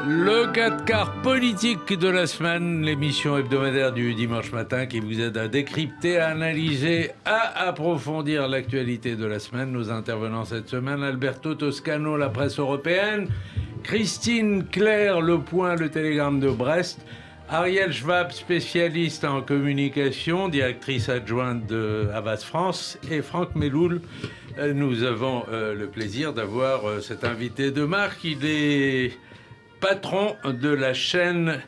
Le 4 quarts politique de la semaine, l'émission hebdomadaire du dimanche matin qui vous aide à décrypter, à analyser, à approfondir l'actualité de la semaine. Nos intervenants cette semaine, Alberto Toscano, la presse européenne, Christine Claire, Le Point, le Télégramme de Brest, Ariel Schwab, spécialiste en communication, directrice adjointe de Havas France, et Franck Meloul. Nous avons le plaisir d'avoir cet invité de marque. Il est patron de la chaîne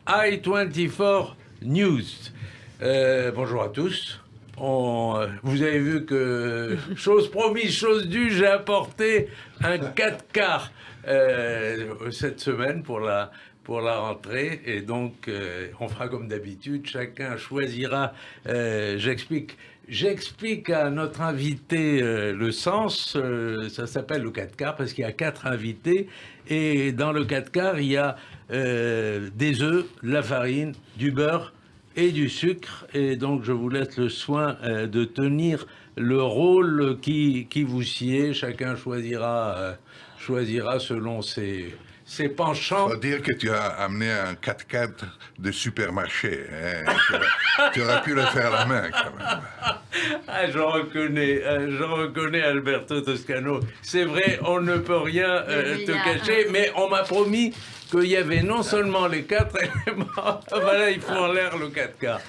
i24 News. Bonjour à tous. Vous avez vu que, chose promise, chose due, j'ai apporté un 4 quarts cette semaine pour la rentrée. Et donc, on fera comme d'habitude, chacun choisira, J'explique à notre invité le sens. Ça s'appelle le 4 quarts parce qu'il y a 4 invités. Et dans le 4 quarts, il y a des œufs, de la farine, du beurre et du sucre. Et donc, je vous laisse le soin de tenir le rôle qui vous sied. Chacun choisira selon ses penchants. Il faut dire que tu as amené un 4x4 de supermarché. Hein. Tu aurais pu le faire à la main, quand même. Ah, je reconnais Alberto Toscano. C'est vrai, on ne peut rien te cacher, mais on m'a promis qu'il y avait non seulement les 4 éléments, voilà, il faut en l'air le 4 quarts.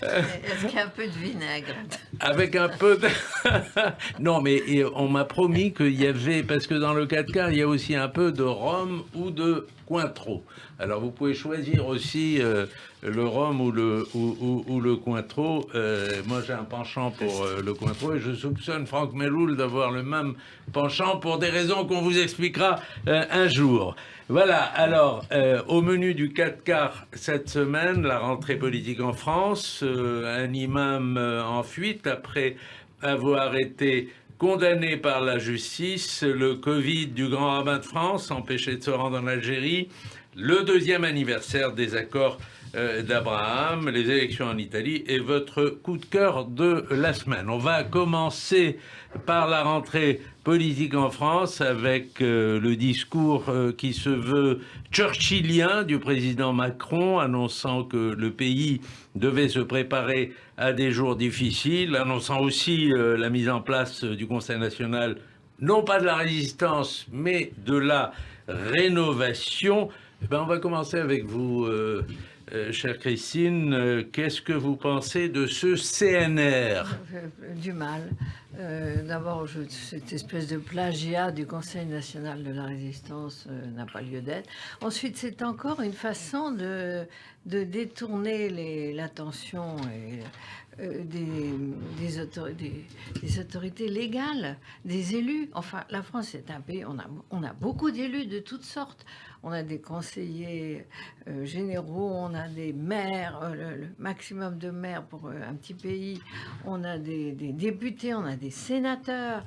Est-ce qu'il y a un peu de vinaigre? Avec un peu de... Non, mais on m'a promis qu'il y avait, parce que dans le 4 quarts, il y a aussi un peu de rhum ou de Cointreau. Alors, vous pouvez choisir aussi le rhum ou le Cointreau. Moi, j'ai un penchant pour le Cointreau et je soupçonne Franck Meloul d'avoir le même penchant pour des raisons qu'on vous expliquera un jour. Voilà, alors, au menu du 4 quarts cette semaine, la rentrée politique en France, un imam en fuite après avoir été condamné par la justice, le Covid du grand rabbin de France, empêché de se rendre en Algérie, le 2e anniversaire des accords d'Abraham, les élections en Italie et votre coup de cœur de la semaine. On va commencer par la rentrée politique en France avec le discours qui se veut churchillien du président Macron, annonçant que le pays devait se préparer à des jours difficiles, annonçant aussi la mise en place du Conseil national, non pas de la résistance, mais de la rénovation. Eh bien, on va commencer avec vous, chère Christine. Qu'est-ce que vous pensez de ce CNR ? Du mal. D'abord, cette espèce de plagiat du Conseil national de la résistance n'a pas lieu d'être. Ensuite, c'est encore une façon de détourner l'attention des autorités légales, des élus. Enfin, la France est un pays, on a beaucoup d'élus de toutes sortes. On a des conseillers généraux, on a des maires, le maximum de maires pour un petit pays. On a des députés, on a des sénateurs.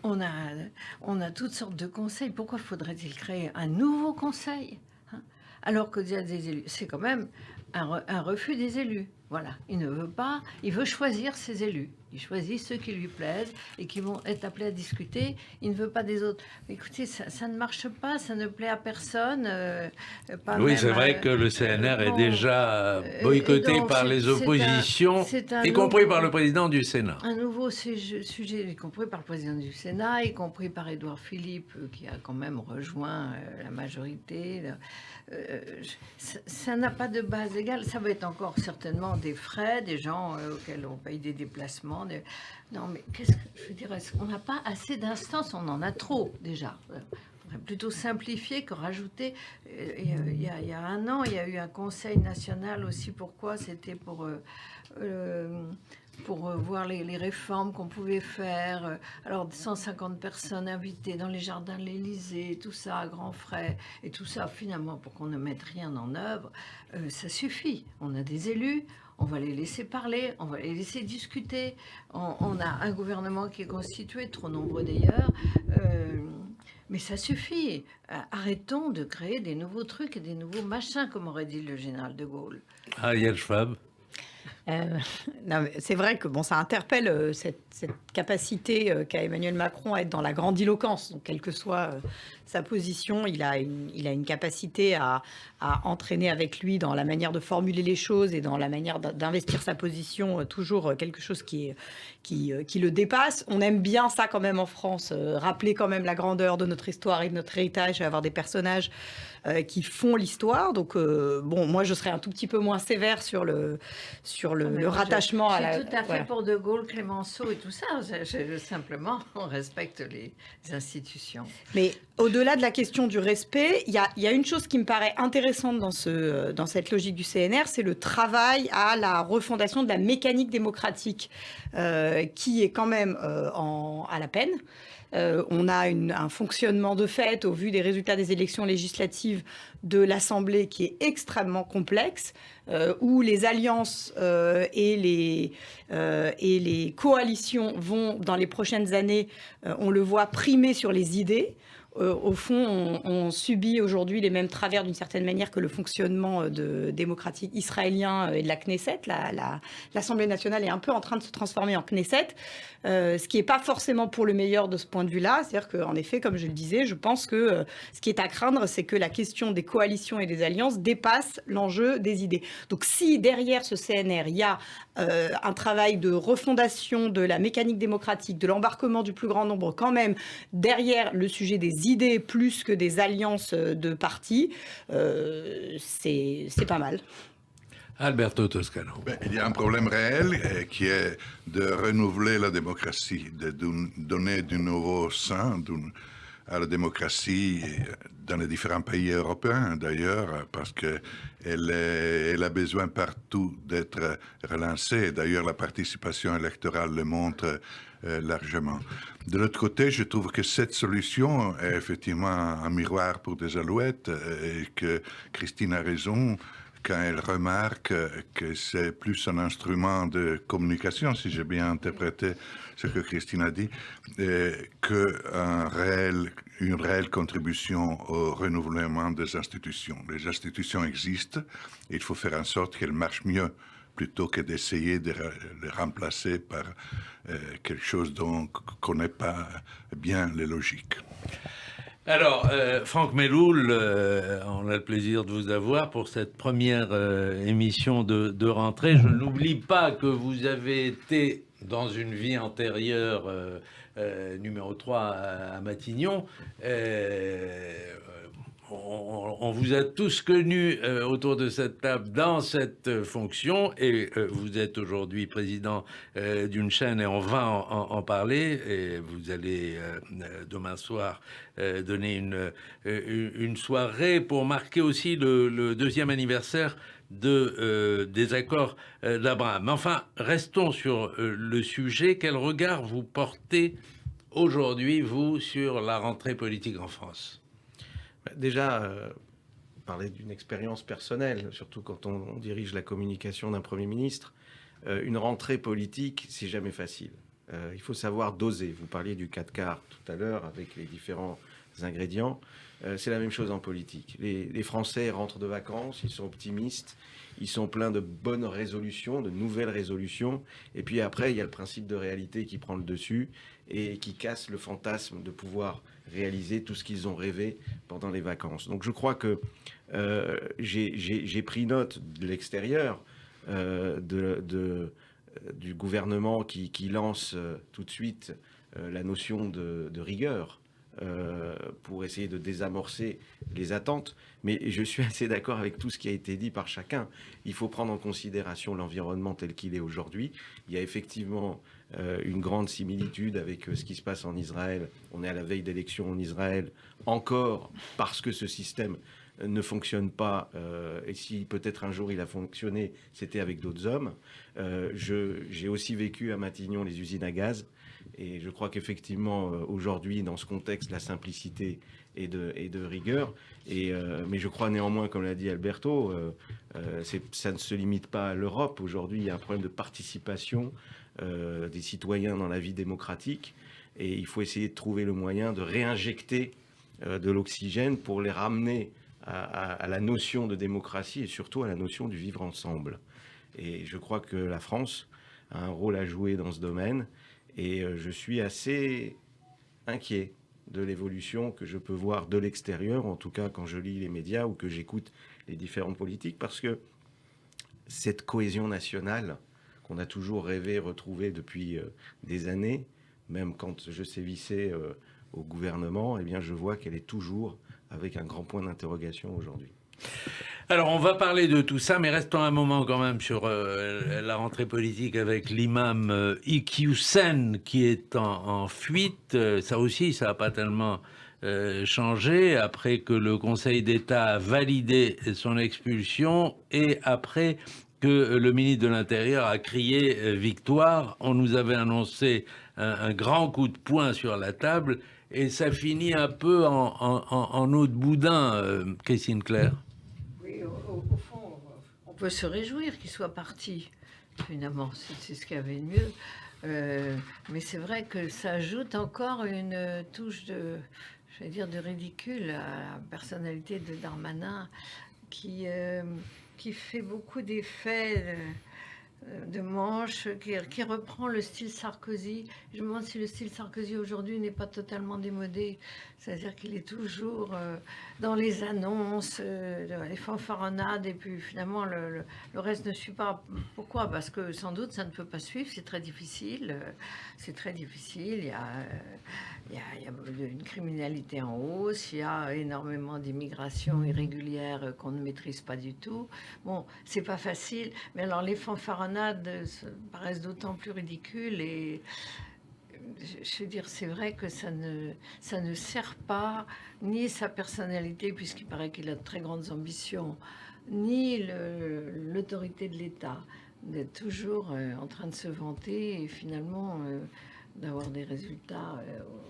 On a toutes sortes de conseils. Pourquoi faudrait-il créer un nouveau conseil, hein, alors qu'il y a des élus? C'est quand même un refus des élus. Voilà, il ne veut pas, il veut choisir ses élus. Il choisit ceux qui lui plaisent et qui vont être appelés à discuter. Il ne veut pas des autres. Écoutez, ça ne marche pas, ça ne plaît à personne. Oui, c'est vrai que le CNR est déjà boycotté par les oppositions, y compris par le président du Sénat. Un nouveau sujet, y compris par le président du Sénat, y compris par Édouard Philippe, qui a quand même rejoint la majorité. Ça n'a pas de base légale. Ça va être encore certainement des frais, des gens auxquels on paye des déplacements. Non, mais qu'est-ce que je veux dire? On n'a pas assez d'instances, on en a trop déjà. Il faudrait plutôt simplifier que rajouter. Il y a un an, il y a eu un conseil national aussi. Pourquoi? C'était pour voir les réformes qu'on pouvait faire. Alors, 150 personnes invitées dans les jardins de l'Élysée, tout ça à grands frais. Et tout ça, finalement, pour qu'on ne mette rien en œuvre, ça suffit. On a des élus. On va les laisser parler, on va les laisser discuter. On a un gouvernement qui est constitué, trop nombreux d'ailleurs, mais ça suffit. Arrêtons de créer des nouveaux trucs et des nouveaux machins, comme aurait dit le général de Gaulle. Ariel Schwab. Non, mais c'est vrai que ça interpelle cette capacité qu'a Emmanuel Macron à être dans la grandiloquence. Donc, quelle que soit sa position, il a une capacité à entraîner avec lui dans la manière de formuler les choses et dans la manière d'investir sa position, toujours quelque chose qui le dépasse. On aime bien ça quand même en France, rappeler quand même la grandeur de notre histoire et de notre héritage et avoir des personnages qui font l'histoire. Donc, moi, je serais un tout petit peu moins sévère sur le rattachement à la... Je suis tout à fait pour De Gaulle, Clémenceau et tout ça. Simplement, on respecte les institutions. Mais au-delà de la question du respect, il y a une chose qui me paraît intéressante dans cette logique du CNR, c'est le travail à la refondation de la mécanique démocratique qui est quand même à la peine. On a un fonctionnement de fait, au vu des résultats des élections législatives de l'Assemblée, qui est extrêmement complexe, où les alliances et les coalitions vont, dans les prochaines années, on le voit, primer sur les idées. Au fond, on subit aujourd'hui les mêmes travers d'une certaine manière que le fonctionnement démocratique israélien et de la Knesset. L'Assemblée nationale est un peu en train de se transformer en Knesset, ce qui n'est pas forcément pour le meilleur de ce point de vue-là. C'est-à-dire qu'en effet, comme je le disais, je pense que ce qui est à craindre, c'est que la question des coalitions et des alliances dépasse l'enjeu des idées. Donc si derrière ce CNR, il y a un travail de refondation de la mécanique démocratique, de l'embarquement du plus grand nombre, quand même, derrière le sujet des idées plus que des alliances de partis, c'est pas mal. Alberto Toscano. Il y a un problème réel qui est de renouveler la démocratie, de donner du nouveau sang à la démocratie dans les différents pays européens d'ailleurs, parce qu'elle a besoin partout d'être relancée. D'ailleurs, la participation électorale le montre largement. De l'autre côté, je trouve que cette solution est effectivement un miroir pour des alouettes et que Christine a raison quand elle remarque que c'est plus un instrument de communication, si j'ai bien interprété ce que Christine a dit, qu'une réelle contribution au renouvellement des institutions. Les institutions existent, et il faut faire en sorte qu'elles marchent mieux, plutôt que d'essayer de les remplacer par quelque chose dont on ne connaît pas bien les logiques. Alors, Franck Melloul, on a le plaisir de vous avoir pour cette première émission de rentrée. Je n'oublie pas que vous avez été, dans une vie antérieure, numéro 3 à Matignon. On vous a tous connus autour de cette table dans cette fonction et vous êtes aujourd'hui président d'une chaîne et on va en parler et vous allez demain soir donner une soirée pour marquer aussi le deuxième anniversaire des accords d'Abraham. Enfin, restons sur le sujet. Quel regard vous portez aujourd'hui, vous, sur la rentrée politique en France ? Déjà, parler d'une expérience personnelle, surtout quand on dirige la communication d'un Premier ministre, une rentrée politique, c'est jamais facile. Il faut savoir doser. Vous parliez du 4 quarts tout à l'heure avec les différents ingrédients. C'est la même chose en politique. Les Français rentrent de vacances, ils sont optimistes, ils sont pleins de bonnes résolutions, de nouvelles résolutions. Et puis après, il y a le principe de réalité qui prend le dessus et qui casse le fantasme de pouvoir réaliser tout ce qu'ils ont rêvé pendant les vacances. Donc je crois que j'ai pris note de l'extérieur du gouvernement qui lance tout de suite la notion de rigueur pour essayer de désamorcer les attentes. Mais je suis assez d'accord avec tout ce qui a été dit par chacun. Il faut prendre en considération l'environnement tel qu'il est aujourd'hui. Il y a effectivement une grande similitude avec ce qui se passe en Israël. On est à la veille d'élections en Israël, encore parce que ce système ne fonctionne pas. Et si peut-être un jour il a fonctionné, c'était avec d'autres hommes. J'ai aussi vécu à Matignon les usines à gaz. Et je crois qu'effectivement, aujourd'hui, dans ce contexte, la simplicité et de rigueur. Mais je crois néanmoins, comme l'a dit Alberto, ça ne se limite pas à l'Europe. Aujourd'hui, il y a un problème de participation des citoyens dans la vie démocratique. Et il faut essayer de trouver le moyen de réinjecter de l'oxygène pour les ramener à la notion de démocratie et surtout à la notion du vivre ensemble. Et je crois que la France a un rôle à jouer dans ce domaine. Et je suis assez inquiet de l'évolution que je peux voir de l'extérieur, en tout cas quand je lis les médias ou que j'écoute les différents politiques, parce que cette cohésion nationale qu'on a toujours rêvé retrouver depuis des années, même quand je sévissais au gouvernement, eh bien je vois qu'elle est toujours avec un grand point d'interrogation aujourd'hui. Alors, on va parler de tout ça, mais restons un moment quand même sur la rentrée politique avec l'imam Iqiyoussen qui est en fuite. Ça aussi, ça n'a pas tellement changé après que le Conseil d'État a validé son expulsion et après que le ministre de l'Intérieur a crié victoire. On nous avait annoncé un grand coup de poing sur la table et ça finit un peu en eau de boudin, Christine Claire. Au fond, on peut se réjouir qu'il soit parti, finalement, c'est ce qu'il y avait de mieux. Mais c'est vrai que ça ajoute encore une touche de ridicule à la personnalité de Darmanin, qui fait beaucoup d'effets de manche, qui reprend le style Sarkozy. Je me demande si le style Sarkozy aujourd'hui n'est pas totalement démodé. C'est-à-dire qu'il est toujours dans les annonces, les fanfaronnades, et puis finalement le reste ne suit pas. Pourquoi? Parce que sans doute ça ne peut pas suivre, c'est très difficile. C'est très difficile. Il y a une criminalité en hausse, il y a énormément d'immigration irrégulière qu'on ne maîtrise pas du tout. Bon, c'est pas facile, mais alors les fanfaronnades paraissent d'autant plus ridicules et je veux dire, c'est vrai que ça ne sert pas ni sa personnalité, puisqu'il paraît qu'il a de très grandes ambitions, ni l'autorité de l'État, d'être toujours en train de se vanter et finalement d'avoir des résultats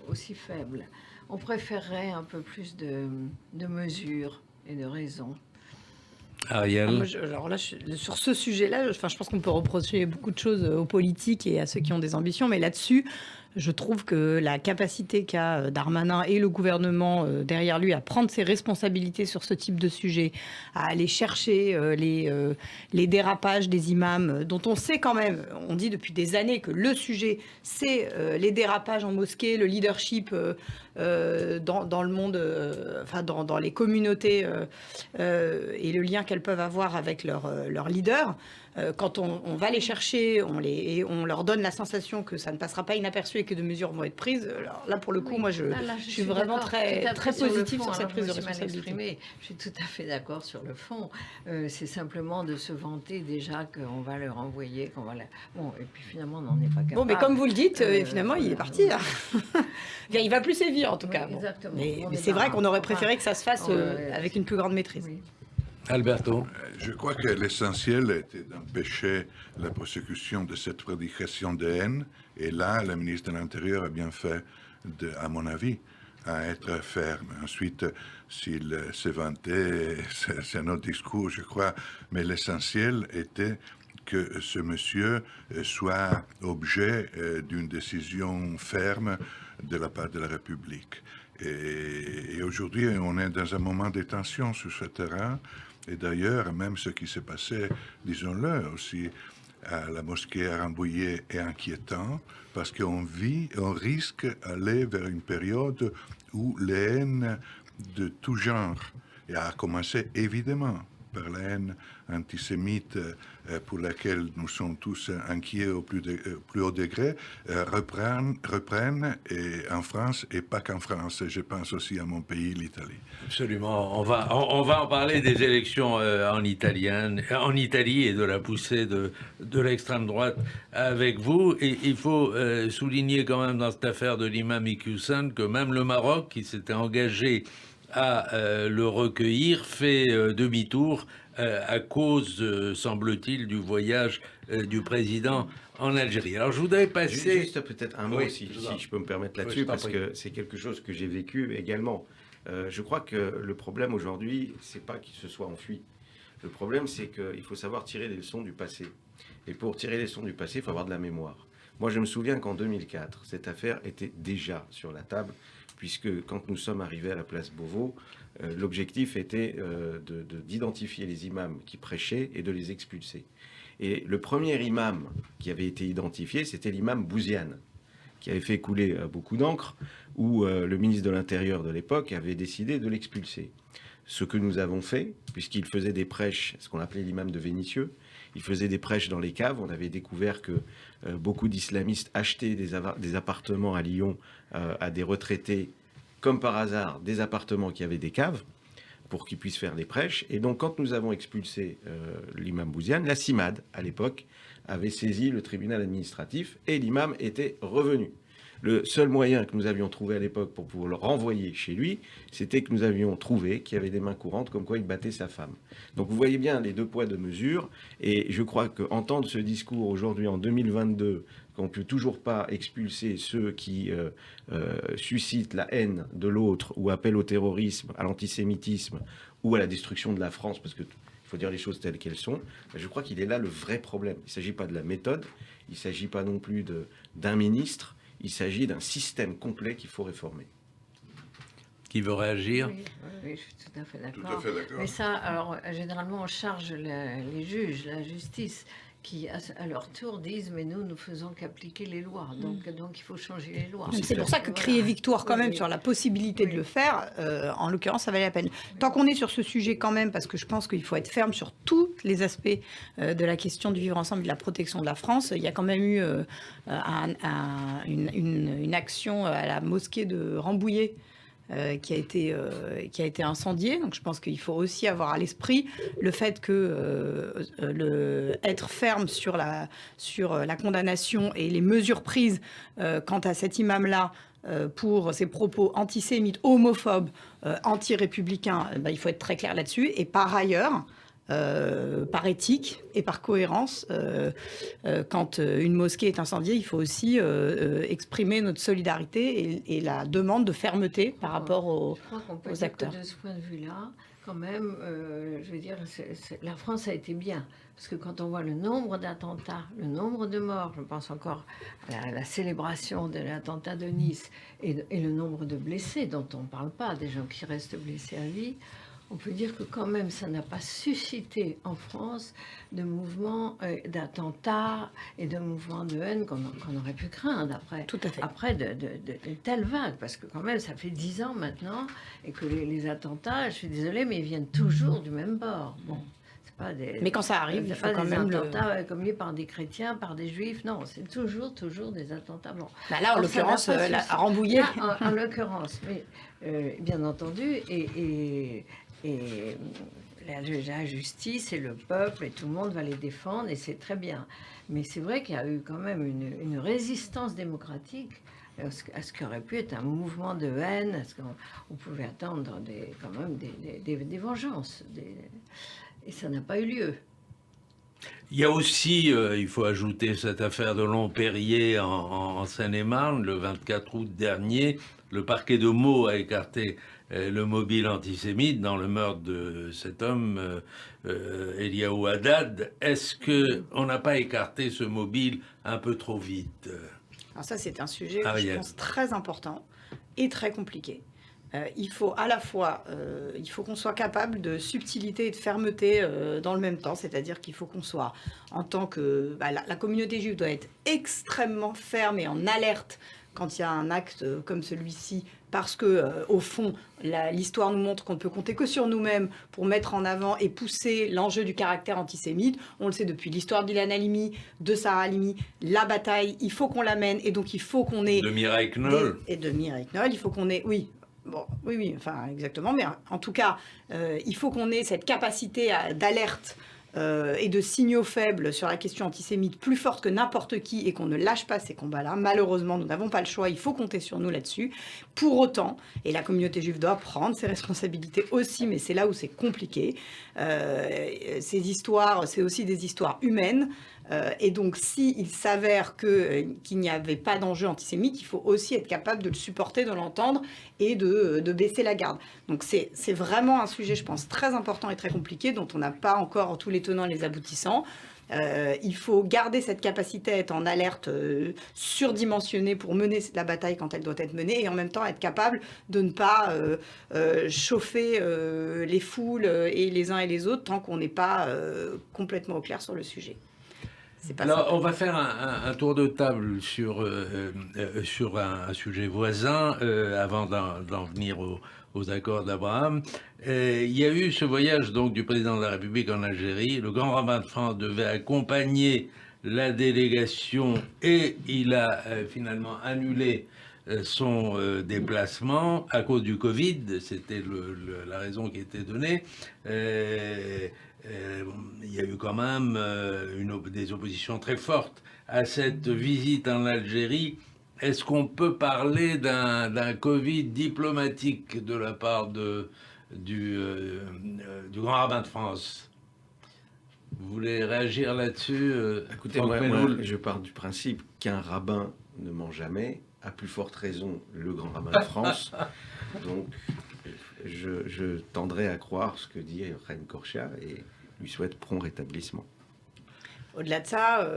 aussi faibles. On préférerait un peu plus de mesures et de raison. Ariel. Alors là, sur ce sujet-là, je pense qu'on peut reprocher beaucoup de choses aux politiques et à ceux qui ont des ambitions, mais là-dessus, je trouve que la capacité qu'a Darmanin et le gouvernement derrière lui à prendre ses responsabilités sur ce type de sujet, à aller chercher les dérapages des imams, dont on sait quand même, on dit depuis des années que le sujet, c'est les dérapages en mosquée, le leadership dans le monde, dans les communautés et le lien qu'elles peuvent avoir avec leurs leaders. Quand on va les chercher, on leur donne la sensation que ça ne passera pas inaperçu et que de mesures vont être prises. Alors là, pour le coup, moi, je suis vraiment très positive sur cette prise de responsabilité. Je suis tout à fait d'accord sur le fond. C'est simplement de se vanter déjà qu'on va leur envoyer, Bon, et puis finalement, on n'en est pas capable. Bon, mais comme vous le dites, finalement, il est parti. Il va plus sévir, en tout cas. Oui, exactement. Mais c'est vrai qu'on aurait préféré que ça se fasse avec une plus grande maîtrise. Oui. Alberto. Je crois que l'essentiel était d'empêcher la prosécution de cette prédication de haine. Et là, le ministre de l'Intérieur a bien fait, à mon avis, à être ferme. Ensuite, s'il s'est vanté, c'est un autre discours, je crois. Mais l'essentiel était que ce monsieur soit objet d'une décision ferme de la part de la République. Et aujourd'hui, on est dans un moment de tension sur ce terrain. Et d'ailleurs, même ce qui s'est passé, disons-le aussi, à la mosquée à Rambouillet est inquiétant parce qu'on risque d'aller vers une période où la haine de tout genre, et a commencé évidemment par la haine antisémite pour laquelle nous sommes tous inquiets au plus haut degré, reprennent et en France et pas qu'en France. Je pense aussi à mon pays, l'Italie. Absolument. On va en parler des élections en Italie et de la poussée de l'extrême droite avec vous. Et il faut souligner quand même dans cette affaire de l'imam Iqiyoussen que même le Maroc, qui s'était engagé à le recueillir, fait demi-tour à cause, semble-t-il, du voyage du président en Algérie. Alors je voudrais passer... Juste peut-être un mot, oui, si je peux me permettre là-dessus, parce que c'est quelque chose que j'ai vécu également. Je crois que le problème aujourd'hui, c'est pas qu'il se soit enfui. Le problème, c'est qu'il faut savoir tirer les leçons du passé. Et pour tirer les leçons du passé, il faut avoir de la mémoire. Moi, je me souviens qu'en 2004, cette affaire était déjà sur la table, puisque quand nous sommes arrivés à la place Beauvau, l'objectif était d'identifier les imams qui prêchaient et de les expulser. Et le premier imam qui avait été identifié, c'était l'imam Bouziane, qui avait fait couler beaucoup d'encre, où le ministre de l'Intérieur de l'époque avait décidé de l'expulser. Ce que nous avons fait, puisqu'il faisait des prêches, ce qu'on appelait l'imam de Vénissieux, il faisait des prêches dans les caves. On avait découvert que beaucoup d'islamistes achetaient des appartements à Lyon à des retraités, comme par hasard, des appartements qui avaient des caves, pour qu'ils puissent faire des prêches. Et donc, quand nous avons expulsé l'imam Bouziane, la CIMAD, à l'époque, avait saisi le tribunal administratif et l'imam était revenu. Le seul moyen que nous avions trouvé à l'époque pour pouvoir le renvoyer chez lui, c'était que nous avions trouvé qu'il y avait des mains courantes comme quoi il battait sa femme. Donc vous voyez bien les deux poids, deux mesures. Et je crois qu'entendre ce discours aujourd'hui en 2022, qu'on ne peut toujours pas expulser ceux qui suscitent la haine de l'autre ou appellent au terrorisme, à l'antisémitisme ou à la destruction de la France, parce que il faut dire les choses telles qu'elles sont, je crois qu'il est là le vrai problème. Il ne s'agit pas de la méthode, il ne s'agit pas non plus d'un ministre, il s'agit d'un système complet qu'il faut réformer. Qui veut réagir? Oui, je suis tout à fait Tout à d'accord. fait d'accord. Mais ça, alors, généralement, on charge les juges, la justice, qui, à leur tour, disent « mais nous faisons qu'appliquer les lois, donc il faut changer les lois ». C'est pour ça que crier victoire quand même sur la possibilité de le faire, en l'occurrence, ça valait la peine. Tant qu'on est sur ce sujet quand même, parce que je pense qu'il faut être ferme sur tous les aspects de la question du vivre ensemble et de la protection de la France, il y a quand même eu une action à la mosquée de Rambouillet, qui a été incendié. Donc je pense qu'il faut aussi avoir à l'esprit le fait que être ferme sur la condamnation et les mesures prises quant à cet imam-là pour ses propos antisémites, homophobes, anti-républicains, il faut être très clair là-dessus. Et par ailleurs, par éthique et par cohérence, quand une mosquée est incendiée, il faut aussi exprimer notre solidarité et la demande de fermeté par rapport aux acteurs. Je crois qu'on peut dire que de ce point de vue-là, quand même, je veux dire, la France a été bien. Parce que quand on voit le nombre d'attentats, le nombre de morts, je pense encore à la célébration de l'attentat de Nice, et le nombre de blessés dont on ne parle pas, des gens qui restent blessés à vie, on peut dire que quand même, ça n'a pas suscité en France de mouvements d'attentats et de mouvements de haine qu'on aurait pu craindre après de telles vagues. Parce que quand même, ça fait 10 ans maintenant, et que les attentats, je suis désolée, mais ils viennent toujours du même bord. Bon. Mais quand ça arrive, il faut quand même des attentats commis par des chrétiens, par des juifs. Non, c'est toujours des attentats. Bon. Là, en l'occurrence, à Rambouillet. En l'occurrence, mais bien entendu, et la justice et le peuple et tout le monde va les défendre et c'est très bien. Mais c'est vrai qu'il y a eu quand même une résistance démocratique à ce qui aurait pu être un mouvement de haine, à ce qu'on pouvait attendre quand même des vengeances. Et ça n'a pas eu lieu. Il y a aussi, il faut ajouter cette affaire de Longperrier en Seine-et-Marne, le 24 août dernier. Le parquet de Meaux a écarté le mobile antisémite dans le meurtre de cet homme, Eliaou Haddad. Est-ce qu'on n'a pas écarté ce mobile un peu trop vite? Alors ça, c'est un sujet, je pense, très important et très compliqué. Il faut à la fois, il faut qu'on soit capable de subtilité et de fermeté dans le même temps, c'est-à-dire qu'il faut qu'on soit, en tant que... la communauté juive doit être extrêmement ferme et en alerte quand il y a un acte comme celui-ci, parce que au fond, l'histoire nous montre qu'on ne peut compter que sur nous-mêmes pour mettre en avant et pousser l'enjeu du caractère antisémite. On le sait depuis l'histoire d'Ilan Halimi, de Sarah Halimi, la bataille, il faut qu'on la mène, et donc il faut qu'on ait... De Mireille Knoll. Et de Mireille Knoll, il faut qu'on ait... Oui, enfin, exactement. Mais en tout cas, il faut qu'on ait cette capacité d'alerte et de signaux faibles sur la question antisémite plus forte que n'importe qui et qu'on ne lâche pas ces combats-là. Malheureusement, nous n'avons pas le choix. Il faut compter sur nous là-dessus. Pour autant, et la communauté juive doit prendre ses responsabilités aussi, mais c'est là où c'est compliqué. Ces histoires, c'est aussi des histoires humaines. Et donc, s'il s'avère qu'il n'y avait pas d'enjeu antisémite, il faut aussi être capable de le supporter, de l'entendre et de baisser la garde. Donc, c'est vraiment un sujet, je pense, très important et très compliqué, dont on n'a pas encore tous les tenants et les aboutissants. Il faut garder cette capacité à être en alerte surdimensionnée pour mener la bataille quand elle doit être menée, et en même temps être capable de ne pas chauffer les foules et les uns et les autres tant qu'on n'est pas complètement au clair sur le sujet. c'est pas Alors, simple. on va faire un tour de table sur un sujet voisin avant d'en venir aux accords d'Abraham. Il y a eu ce voyage donc du président de la République en Algérie. Le grand rabbin de France devait accompagner la délégation et il a finalement annulé son déplacement à cause du Covid. C'était la raison qui était donnée. Il y a eu quand même des oppositions très fortes à cette visite en Algérie. Est-ce qu'on peut parler d'un Covid diplomatique de la part du grand rabbin de France? Vous voulez réagir là-dessus? Écoutez, moi, je pars du principe qu'un rabbin ne ment jamais, à plus forte raison le grand rabbin de France. Donc, je tendrai à croire ce que dit Reine Corchia et lui souhaite prompt rétablissement. Au-delà de ça,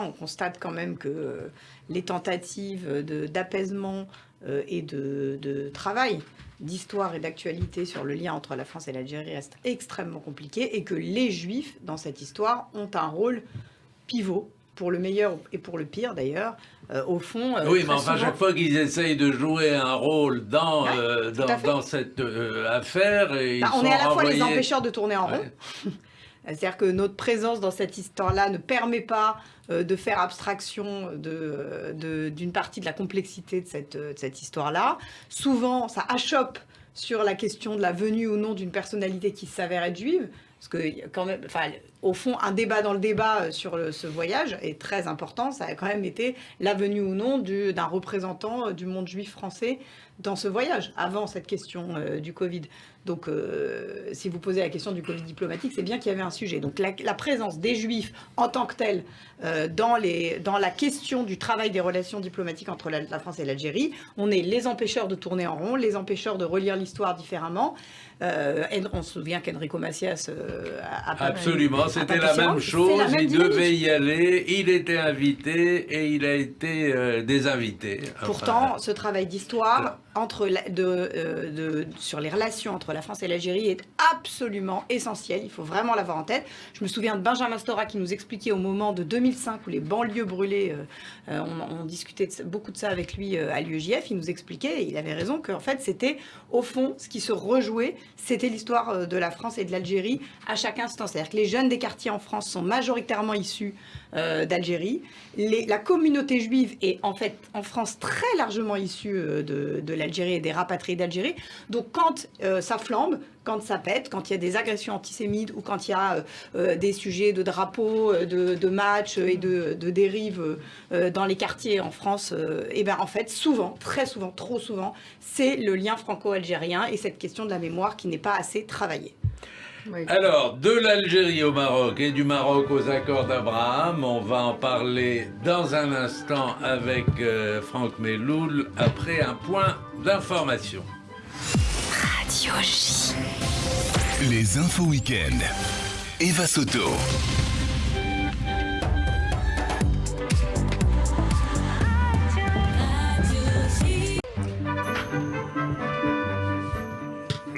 on constate quand même que les tentatives d'apaisement et de travail, d'histoire et d'actualité sur le lien entre la France et l'Algérie restent extrêmement compliquées et que les Juifs, dans cette histoire, ont un rôle pivot, pour le meilleur et pour le pire d'ailleurs, au fond. Oui, mais enfin, chaque fois qu'ils essayent de jouer un rôle dans cette affaire, on est à la fois les empêcheurs de tourner en rond. C'est-à-dire que notre présence dans cette histoire-là ne permet pas de faire abstraction d'une partie de la complexité de cette histoire-là. Souvent, ça achoppe sur la question de la venue ou non d'une personnalité qui s'avère être juive. Parce que, quand même, au fond, un débat dans le débat sur ce voyage est très important. Ça a quand même été la venue ou non d'un représentant du monde juif français dans ce voyage, avant cette question du Covid. Donc, si vous posez la question du Covid diplomatique, c'est bien qu'il y avait un sujet. Donc, la présence des Juifs en tant que telle dans la question du travail des relations diplomatiques entre la France et l'Algérie, on est les empêcheurs de tourner en rond, les empêcheurs de relire l'histoire différemment. On se souvient qu'Enrico Macias a pas absolument, c'était la même chose. Il devait y aller, il était invité et il a été désinvité. Pourtant, ce travail d'histoire sur les relations entre la France et l'Algérie est absolument essentiel. Il faut vraiment l'avoir en tête. Je me souviens de Benjamin Stora qui nous expliquait au moment de 2005 où les banlieues brûlées, on discutait beaucoup de ça avec lui à l'UEJF. Il nous expliquait, et il avait raison, qu'en fait c'était au fond ce qui se rejouait, c'était l'histoire de la France et de l'Algérie à chaque instant. C'est-à-dire que les jeunes des quartiers en France sont majoritairement issus d'Algérie. La communauté juive est en fait en France très largement issue de l'Algérie et des rapatriés d'Algérie. Donc quand ça flambe, quand ça pète, quand il y a des agressions antisémites ou quand il y a des sujets de drapeaux, de matchs et de dérives dans les quartiers en France, et bien en fait souvent, très souvent, trop souvent, c'est le lien franco-algérien et cette question de la mémoire qui n'est pas assez travaillée. Oui. Alors, de l'Algérie au Maroc et du Maroc aux accords d'Abraham, on va en parler dans un instant avec Franck Meloul après un point d'information. Radio J. Les infos week-end. Eva Soto.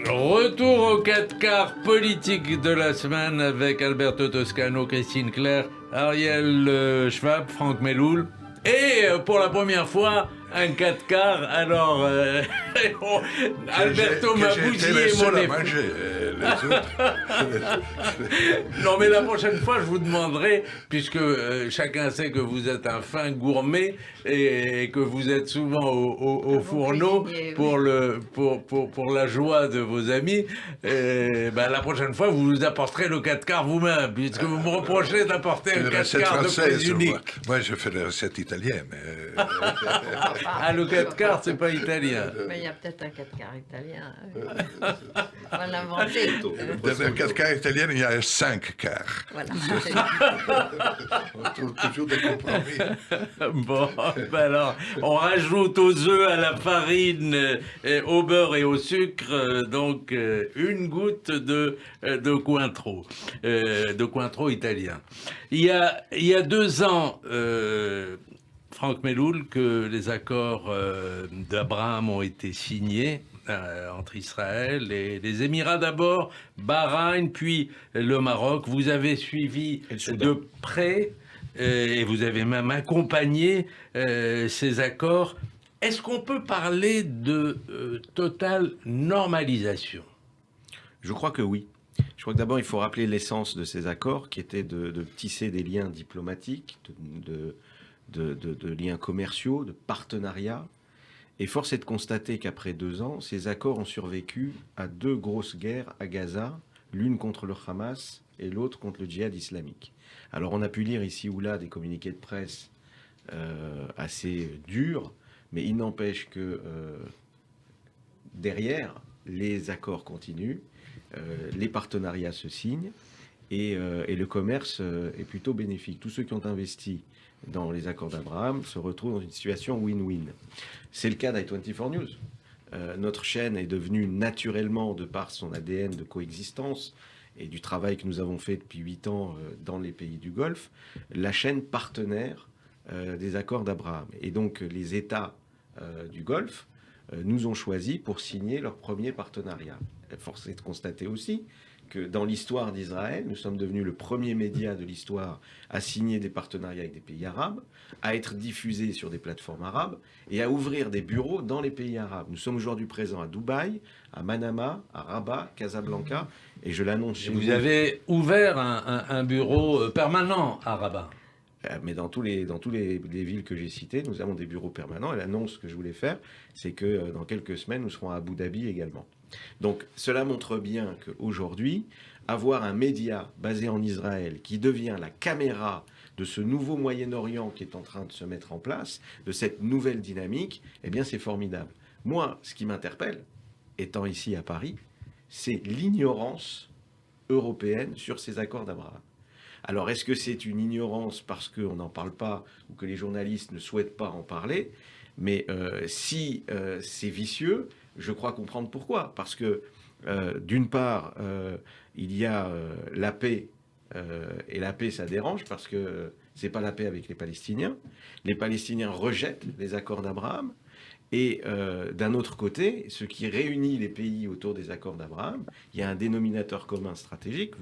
Retour aux 4 quarts politiques de la semaine avec Alberto Toscano, Christine Claire, Ariel Schwab, Franck Meloul. Et pour la première fois, un 4 quarts. Alors, Alberto m'a bousillé mon effet. Non, mais la prochaine fois, je vous demanderai, puisque chacun sait que vous êtes un fin gourmet et que vous êtes souvent au fourneau pour la joie de vos amis, la prochaine fois, vous nous apporterez le 4 quarts vous-même, puisque vous me reprochez d'apporter un 4 quarts de prise unique. Moi, je fais des recettes italiennes. Ah, le 4 quarts, c'est pas italien. Mais il y a peut-être un 4 quarts italien. On va l'inventer. Dans le 4 quarts italien, il y a 5 quarts. Voilà. On trouve toujours des compromis. Bon, alors, on rajoute aux œufs, à la farine, au beurre et au sucre, donc une goutte de Cointreau italien. Il y a 2 ans, Franck Meloul, que les accords d'Abraham ont été signés entre Israël et les Émirats d'abord, Bahreïn, puis le Maroc. Vous avez suivi de près et vous avez même accompagné ces accords. Est-ce qu'on peut parler de totale normalisation ? Je crois que oui. Je crois que d'abord, il faut rappeler l'essence de ces accords, qui était de tisser des liens diplomatiques, de liens commerciaux, de partenariats. Et force est de constater qu'après 2 ans, ces accords ont survécu à 2 grosses guerres à Gaza, l'une contre le Hamas et l'autre contre le djihad islamique. Alors on a pu lire ici ou là des communiqués de presse assez durs, mais il n'empêche que derrière, les accords continuent, les partenariats se signent et le commerce est plutôt bénéfique. Tous ceux qui ont investi dans les accords d'Abraham se retrouvent dans une situation win-win. C'est le cas d'i24 News. Notre chaîne est devenue naturellement, de par son ADN de coexistence et du travail que nous avons fait depuis 8 ans dans les pays du Golfe, la chaîne partenaire des accords d'Abraham. Et donc les États du Golfe nous ont choisis pour signer leur premier partenariat. Force est de constater aussi que dans l'histoire d'Israël, nous sommes devenus le premier média de l'histoire à signer des partenariats avec des pays arabes, à être diffusés sur des plateformes arabes et à ouvrir des bureaux dans les pays arabes. Nous sommes aujourd'hui présents à Dubaï, à Manama, à Rabat, Casablanca, et je l'annonce chez vous. Vous avez ouvert un bureau permanent à Rabat. Mais dans tous les villes que j'ai citées, nous avons des bureaux permanents. Et l'annonce que je voulais faire, c'est que dans quelques semaines, nous serons à Abu Dhabi également. Donc cela montre bien qu'aujourd'hui, avoir un média basé en Israël qui devient la caméra de ce nouveau Moyen-Orient qui est en train de se mettre en place, de cette nouvelle dynamique, eh bien c'est formidable. Moi, ce qui m'interpelle, étant ici à Paris, c'est l'ignorance européenne sur ces accords d'Abraham. Alors, est-ce que c'est une ignorance parce qu'on n'en parle pas ou que les journalistes ne souhaitent pas en parler ? Mais si c'est vicieux, je crois comprendre pourquoi. Parce que, d'une part, il y a la paix, et la paix, ça dérange parce que c'est pas la paix avec les Palestiniens. Les Palestiniens rejettent les accords d'Abraham. Et d'un autre côté, ce qui réunit les pays autour des accords d'Abraham, il y a un dénominateur commun stratégique,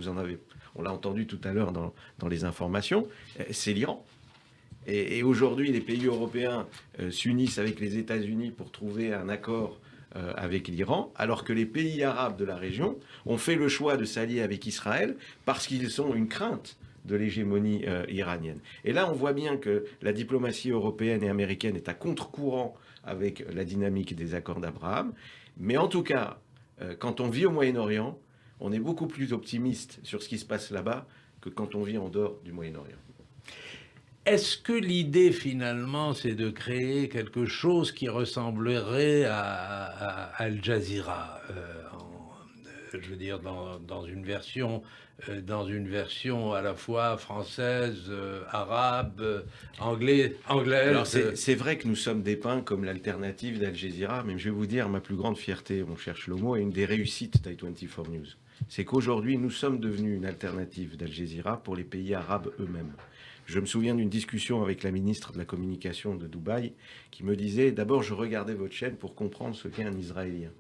on l'a entendu tout à l'heure dans les informations, c'est l'Iran. Et aujourd'hui, les pays européens s'unissent avec les États-Unis pour trouver un accord avec l'Iran, alors que les pays arabes de la région ont fait le choix de s'allier avec Israël parce qu'ils ont une crainte de l'hégémonie iranienne. Et là, on voit bien que la diplomatie européenne et américaine est à contre-courant avec la dynamique des accords d'Abraham. Mais en tout cas, quand on vit au Moyen-Orient, on est beaucoup plus optimiste sur ce qui se passe là-bas que quand on vit en dehors du Moyen-Orient. Est-ce que l'idée, finalement, c'est de créer quelque chose qui ressemblerait à Al Jazeera, je veux dire, dans une version à la fois française, arabe, anglaise. Alors c'est vrai que nous sommes dépeints comme l'alternative d'Al Jazeera, mais je vais vous dire, ma plus grande fierté, on cherche le mot, et une des réussites d'i24 News, c'est qu'aujourd'hui, nous sommes devenus une alternative d'Al Jazeera pour les pays arabes eux-mêmes. Je me souviens d'une discussion avec la ministre de la Communication de Dubaï qui me disait, d'abord, je regardais votre chaîne pour comprendre ce qu'est un Israélien.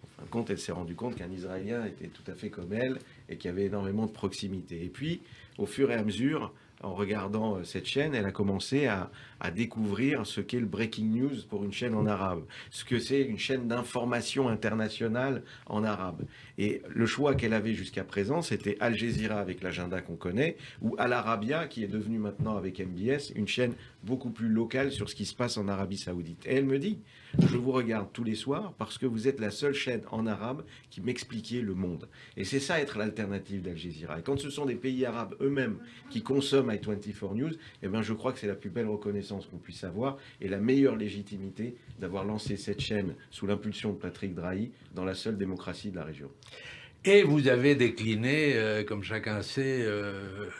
En fin de compte, elle s'est rendue compte qu'un Israélien était tout à fait comme elle et qu'il y avait énormément de proximité. Et puis, au fur et à mesure, en regardant cette chaîne, elle a commencé à découvrir ce qu'est le breaking news pour une chaîne en arabe, ce que c'est une chaîne d'information internationale en arabe. Et le choix qu'elle avait jusqu'à présent, c'était Al Jazeera avec l'agenda qu'on connaît, ou Al Arabiya, qui est devenu maintenant avec MBS, une chaîne beaucoup plus locale sur ce qui se passe en Arabie Saoudite. Et elle me dit, je vous regarde tous les soirs parce que vous êtes la seule chaîne en arabe qui m'expliquait le monde. Et c'est ça être l'alternative d'Al Jazeera. Et quand ce sont des pays arabes eux-mêmes qui consomment i24 News, eh bien je crois que c'est la plus belle reconnaissance qu'on puisse avoir et la meilleure légitimité d'avoir lancé cette chaîne sous l'impulsion de Patrick Drahi dans la seule démocratie de la région. Et vous avez décliné, comme chacun sait,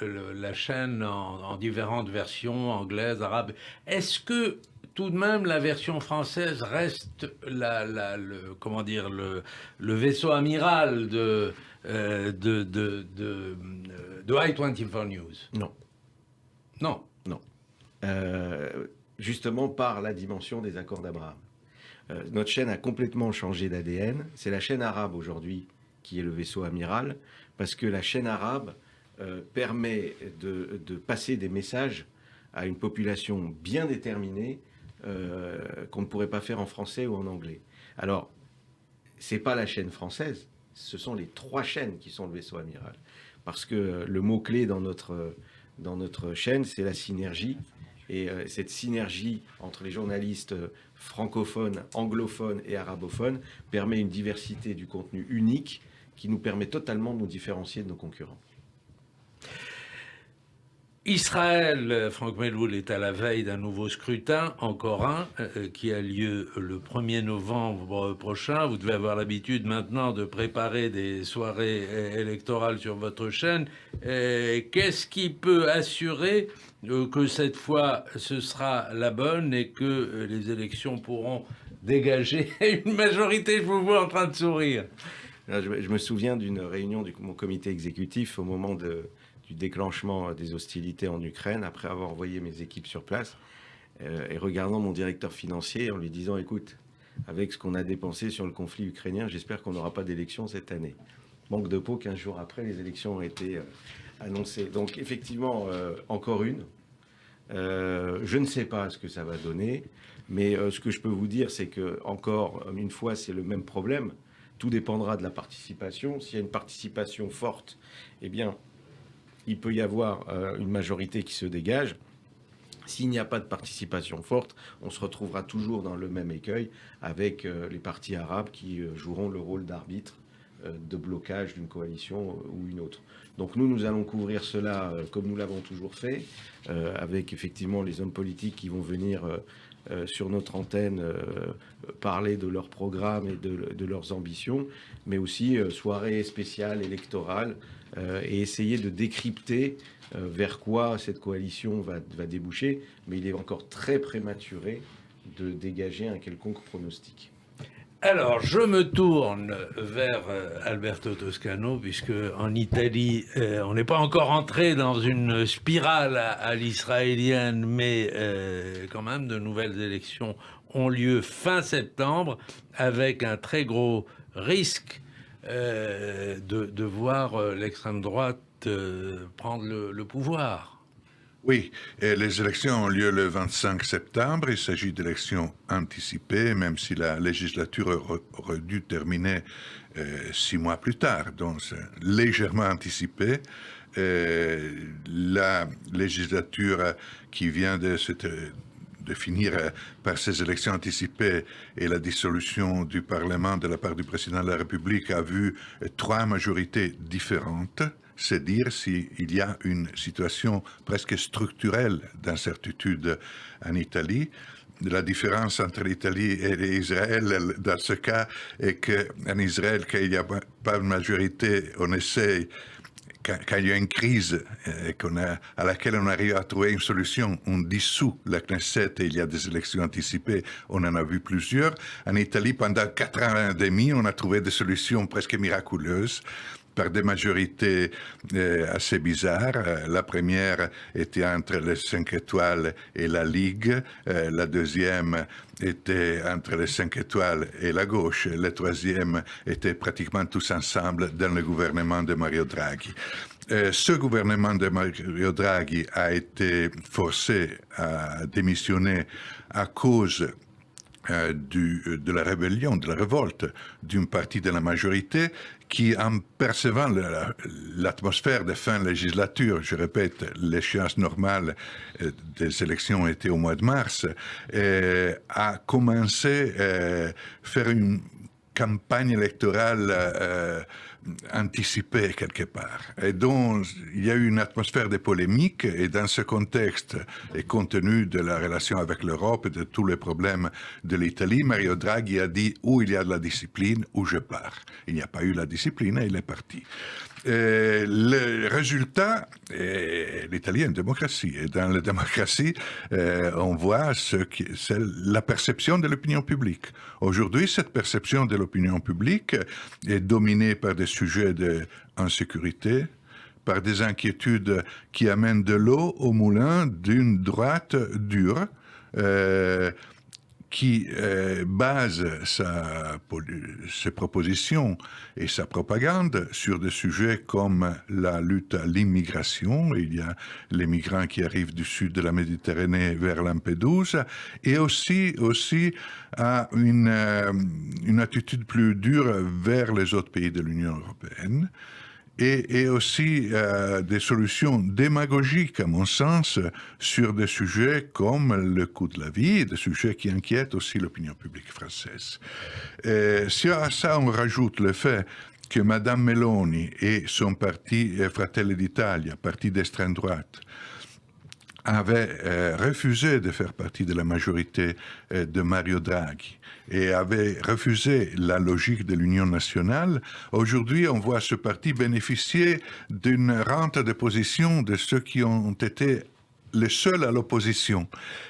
la chaîne en différentes versions, anglaises, arabes. Est-ce que tout de même la version française reste le vaisseau amiral de i24 News? Non. Non. Non. justement par la dimension des accords d'Abraham. Notre chaîne a complètement changé d'ADN. C'est la chaîne arabe aujourd'hui qui est le vaisseau amiral, parce que la chaîne arabe permet de passer des messages à une population bien déterminée qu'on ne pourrait pas faire en français ou en anglais. Alors, c'est pas la chaîne française, ce sont les 3 chaînes qui sont le vaisseau amiral. Parce que le mot-clé dans notre chaîne, c'est la synergie. Et cette synergie entre les journalistes francophones, anglophones et arabophones permet une diversité du contenu unique qui nous permet totalement de nous différencier de nos concurrents. Israël, Franck Melloul, est à la veille d'un nouveau scrutin, encore un, qui a lieu le 1er novembre prochain. Vous devez avoir l'habitude maintenant de préparer des soirées électorales sur votre chaîne. Qu'est-ce qui peut assurer que cette fois ce sera la bonne et que les élections pourront dégager une majorité? Je vous vois en train de sourire. Je me souviens d'une réunion de mon comité exécutif au moment du déclenchement des hostilités en Ukraine, après avoir envoyé mes équipes sur place, et regardant mon directeur financier en lui disant « Écoute, avec ce qu'on a dépensé sur le conflit ukrainien, j'espère qu'on n'aura pas d'élection cette année. » Manque de peau, 15 jours après, les élections ont été annoncées. Donc effectivement, encore une. Je ne sais pas ce que ça va donner, mais ce que je peux vous dire, c'est que, encore une fois, c'est le même problème. Tout dépendra de la participation. S'il y a une participation forte, eh bien, il peut y avoir une majorité qui se dégage. S'il n'y a pas de participation forte, on se retrouvera toujours dans le même écueil avec les partis arabes qui joueront le rôle d'arbitre de blocage d'une coalition ou une autre. Donc nous allons couvrir cela comme nous l'avons toujours fait, avec effectivement les hommes politiques qui vont venir sur notre antenne parler de leur programme et de leurs ambitions, mais aussi soirée spéciale électorale et essayer de décrypter vers quoi cette coalition va déboucher, mais il est encore très prématuré de dégager un quelconque pronostic. Alors, je me tourne vers Alberto Toscano, puisque en Italie, on n'est pas encore entré dans une spirale à l'israélienne, mais quand même, de nouvelles élections ont lieu fin septembre, avec un très gros risque de voir l'extrême droite prendre le pouvoir. Oui, et les élections ont lieu le 25 septembre. Il s'agit d'élections anticipées, même si la législature aurait dû terminer 6 mois plus tard. Donc, c'est légèrement anticipé. La législature qui vient de finir par ces élections anticipées et la dissolution du Parlement de la part du président de la République a vu 3 majorités différentes. C'est dire s'il y a une situation presque structurelle d'incertitude en Italie. La différence entre l'Italie et l'Israël, dans ce cas, est qu'en Israël, quand il n'y a pas de majorité, on essaie, quand il y a une crise à laquelle on arrive à trouver une solution, on dissout la Knesset et il y a des élections anticipées. On en a vu plusieurs. En Italie, pendant 4 ans et demi, on a trouvé des solutions presque miraculeuses, par des majorités assez bizarres. La première était entre les 5 étoiles et la Ligue. La deuxième était entre les 5 étoiles et la gauche. La troisième était pratiquement tous ensemble dans le gouvernement de Mario Draghi. Ce gouvernement de Mario Draghi a été forcé à démissionner à cause de la rébellion, de la révolte d'une partie de la majorité qui, en percevant l'atmosphère de fin de législature, je répète, l'échéance normale des élections était au mois de mars, a commencé à faire une campagne électorale anticipée quelque part. Et donc, il y a eu une atmosphère de polémique, et dans ce contexte, et compte tenu de la relation avec l'Europe et de tous les problèmes de l'Italie, Mario Draghi a dit « où il y a de la discipline, où je pars ». Il n'y a pas eu la discipline et il est parti. Le résultat, l'Italie est une démocratie. Et dans la démocratie, on voit c'est la perception de l'opinion publique. Aujourd'hui, cette perception de l'opinion publique est dominée par des sujets d'insécurité, par des inquiétudes qui amènent de l'eau au moulin d'une droite dure, qui base ses propositions et sa propagande sur des sujets comme la lutte à l'immigration. Il y a les migrants qui arrivent du sud de la Méditerranée vers Lampedusa, et aussi à une attitude plus dure vers les autres pays de l'Union européenne. Et aussi des solutions démagogiques, à mon sens, sur des sujets comme le coût de la vie, des sujets qui inquiètent aussi l'opinion publique française. Si à ça on rajoute le fait que Mme Meloni et son parti Fratelli d'Italia, parti d'extrême droite, avaient refusé de faire partie de la majorité de Mario Draghi et avaient refusé la logique de l'Union nationale, aujourd'hui on voit ce parti bénéficier d'une rente de position de ceux qui ont été les seuls à l'opposition.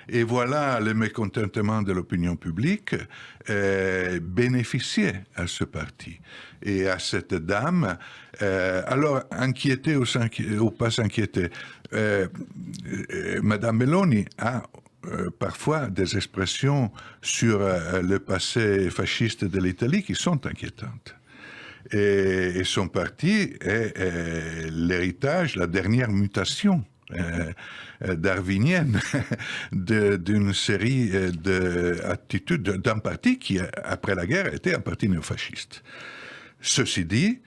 Et voilà le mécontentement de l'opinion publique bénéficiait à ce parti et à cette dame. Alors, inquiéter ou pas s'inquiéter, Madame Meloni a parfois des expressions sur le passé fasciste de l'Italie qui sont inquiétantes. Et son parti est l'héritage, la dernière mutation darwinienne d'une série d'attitudes d'un parti qui, après la guerre, était un parti néofasciste. Ceci dit,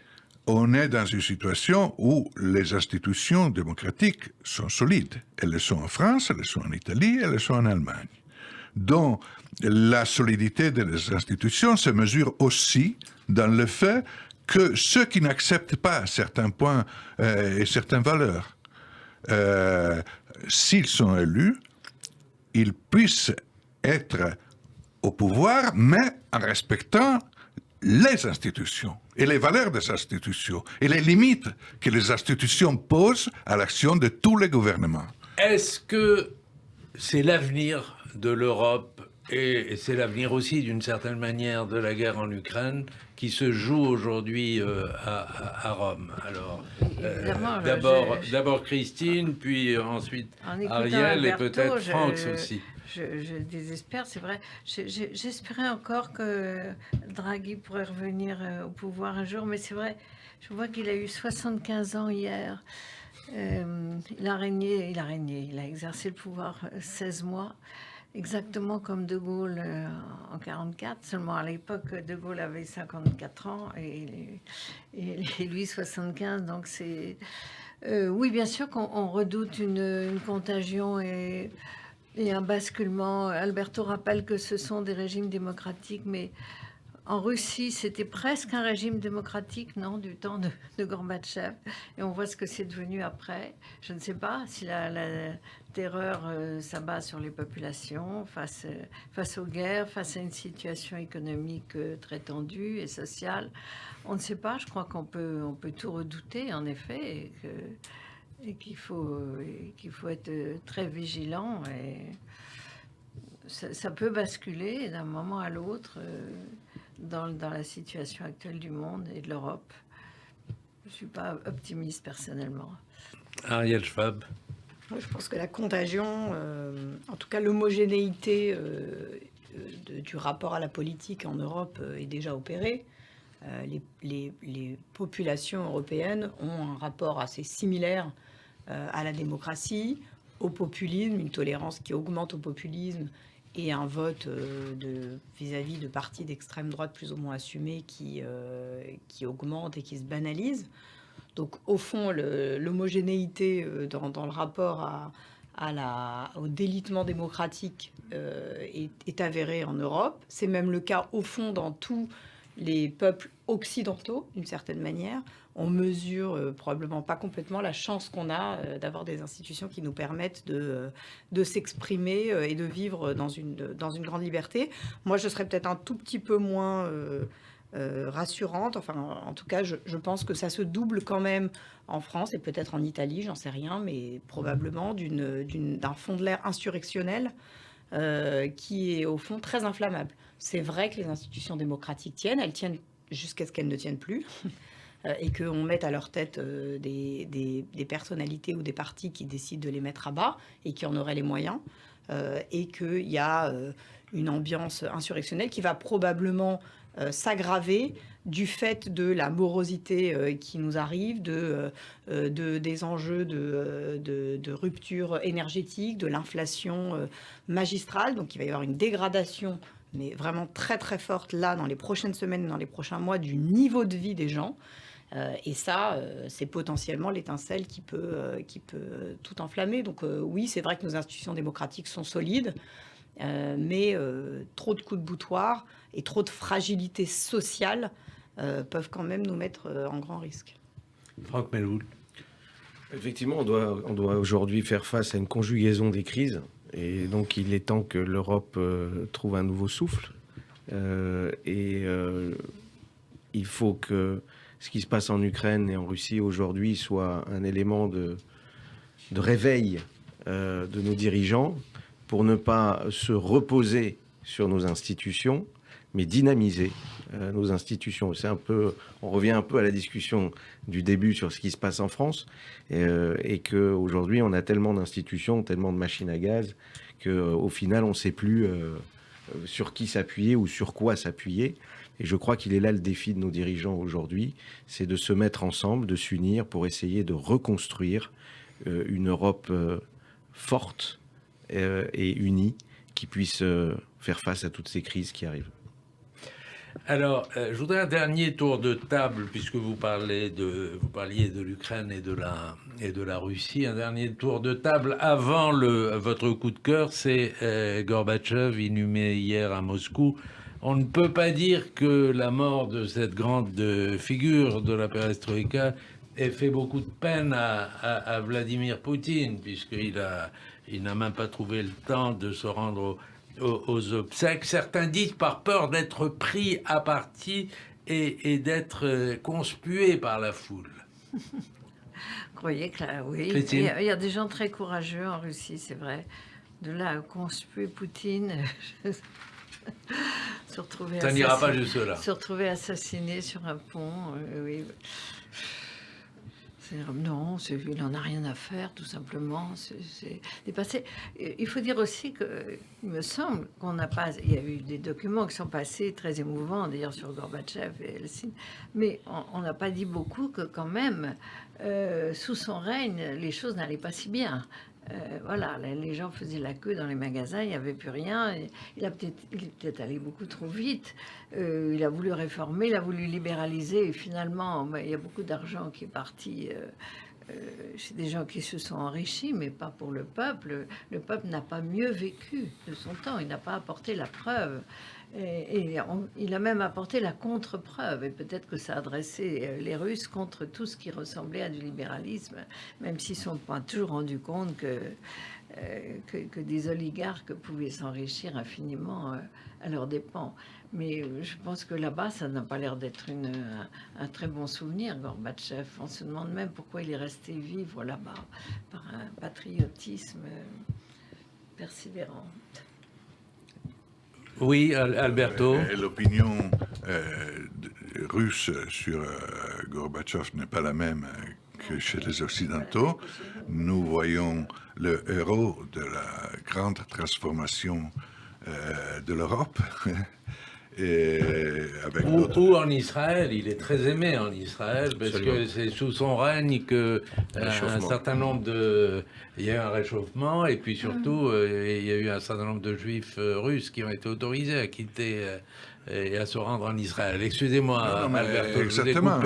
on est dans une situation où les institutions démocratiques sont solides. Elles le sont en France, elles le sont en Italie, elles le sont en Allemagne. Donc, la solidité des institutions se mesure aussi dans le fait que ceux qui n'acceptent pas certains points et certaines valeurs, s'ils sont élus, ils puissent être au pouvoir, mais en respectant les institutions et les valeurs des institutions et les limites que les institutions posent à l'action de tous les gouvernements. Est-ce que c'est l'avenir de l'Europe et c'est l'avenir aussi d'une certaine manière de la guerre en Ukraine qui se joue aujourd'hui à Rome? Alors, d'abord Christine, puis ensuite Ariel Alberto, et peut-être Franck aussi. Je désespère, c'est vrai. J'espérais encore que Draghi pourrait revenir au pouvoir un jour, mais c'est vrai, je vois qu'il a eu 75 ans hier. Il a exercé le pouvoir 16 mois, exactement comme De Gaulle en 1944. Seulement à l'époque, De Gaulle avait 54 ans et lui 75. Donc c'est... oui, bien sûr qu'on redoute une contagion et un basculement. Alberto rappelle que ce sont des régimes démocratiques, mais en Russie, c'était presque un régime démocratique, non, du temps de Gorbatchev. Et on voit ce que c'est devenu après. Je ne sais pas si la terreur s'abat sur les populations face aux guerres, face à une situation économique très tendue et sociale. On ne sait pas. Je crois qu'on peut tout redouter, en effet, et qu'il faut être très vigilant. Et ça peut basculer d'un moment à l'autre dans la situation actuelle du monde et de l'Europe. Je ne suis pas optimiste personnellement. Ariel Schwab. Je pense que la contagion, en tout cas l'homogénéité du rapport à la politique en Europe est déjà opérée. Les populations européennes ont un rapport assez similaire à la démocratie, au populisme, une tolérance qui augmente au populisme et un vote vis-à-vis de partis d'extrême droite plus ou moins assumés qui augmente et qui se banalise. Donc au fond, l'homogénéité dans le rapport au délitement démocratique est avérée en Europe. C'est même le cas au fond dans tous les peuples occidentaux, d'une certaine manière. On mesure probablement pas complètement la chance qu'on a d'avoir des institutions qui nous permettent de s'exprimer et de vivre dans une grande liberté. Moi, je serais peut-être un tout petit peu moins rassurante. Enfin, en tout cas, je pense que ça se double quand même en France et peut-être en Italie, j'en sais rien, mais probablement d'un fond de l'air insurrectionnel qui est au fond très inflammable. C'est vrai que les institutions démocratiques tiennent, elles tiennent jusqu'à ce qu'elles ne tiennent plus. Et qu'on mette à leur tête des personnalités ou des partis qui décident de les mettre à bas et qui en auraient les moyens. et qu'il y a une ambiance insurrectionnelle qui va probablement s'aggraver du fait de la morosité qui nous arrive, des enjeux de rupture énergétique, de l'inflation magistrale. Donc il va y avoir une dégradation, mais vraiment très très forte là, dans les prochaines semaines, dans les prochains mois, du niveau de vie des gens. Et ça, c'est potentiellement l'étincelle qui peut tout enflammer. Donc oui, c'est vrai que nos institutions démocratiques sont solides, mais trop de coups de boutoir et trop de fragilité sociale peuvent quand même nous mettre en grand risque. Franck Melloul. Effectivement, on doit aujourd'hui faire face à une conjugaison des crises. Et donc, il est temps que l'Europe trouve un nouveau souffle. Il faut que ce qui se passe en Ukraine et en Russie aujourd'hui soit un élément de réveil de nos dirigeants pour ne pas se reposer sur nos institutions, mais dynamiser nos institutions. On revient un peu à la discussion du début sur ce qui se passe en France, et qu'aujourd'hui, on a tellement d'institutions, tellement de machines à gaz, qu'au final, on ne sait plus sur qui s'appuyer ou sur quoi s'appuyer. Et je crois qu'il est là le défi de nos dirigeants aujourd'hui, c'est de se mettre ensemble, de s'unir pour essayer de reconstruire une Europe forte et unie qui puisse faire face à toutes ces crises qui arrivent. Alors, je voudrais un dernier tour de table, puisque vous parliez de l'Ukraine et de la Russie. Un dernier tour de table avant votre coup de cœur, c'est Gorbatchev, inhumé hier à Moscou. On ne peut pas dire que la mort de cette grande figure de la perestroïka ait fait beaucoup de peine à Vladimir Poutine, puisqu'il n'a même pas trouvé le temps de se rendre aux obsèques. Certains disent par peur d'être pris à partie et d'être conspué par la foule. Vous croyez que là, oui. Il y a des gens très courageux en Russie, c'est vrai. De là à conspuer Poutine, se retrouver ça n'ira pas jusque-là. Se retrouver assassiné sur un pont, oui. Non, il n'en a rien à faire, tout simplement. C'est dépassé. Il faut dire aussi qu'il me semble qu'on n'a pas... Il y a eu des documents qui sont passés très émouvants, d'ailleurs, sur Gorbatchev et Helsinki, mais on n'a pas dit beaucoup que, quand même, sous son règne, les choses n'allaient pas si bien. Voilà, les gens faisaient la queue dans les magasins, il n'y avait plus rien. Il est peut-être allé beaucoup trop vite. Il a voulu réformer, il a voulu libéraliser. Et finalement, il y a beaucoup d'argent qui est parti chez des gens qui se sont enrichis, mais pas pour le peuple. Le peuple n'a pas mieux vécu de son temps. Il n'a pas apporté la preuve. Il a même apporté la contre-preuve, et peut-être que ça a dressé les Russes contre tout ce qui ressemblait à du libéralisme, même s'ils ne sont pas toujours rendus compte que des oligarques pouvaient s'enrichir infiniment à leurs dépens. Mais je pense que là-bas, ça n'a pas l'air d'être un très bon souvenir, Gorbatchev. On se demande même pourquoi il est resté vivre là-bas, par un patriotisme persévérant. Oui, Alberto. L'opinion russe sur Gorbatchev n'est pas la même que chez les Occidentaux. Nous voyons le héros de la grande transformation de l'Europe. Et avec ou en Israël, il est très aimé en Israël, parce que c'est sous son règne que un certain nombre il y a eu un réchauffement, et puis surtout il y a eu un certain nombre de juifs russes qui ont été autorisés à quitter et à se rendre en Israël. Excusez-moi, Alberto, exactement.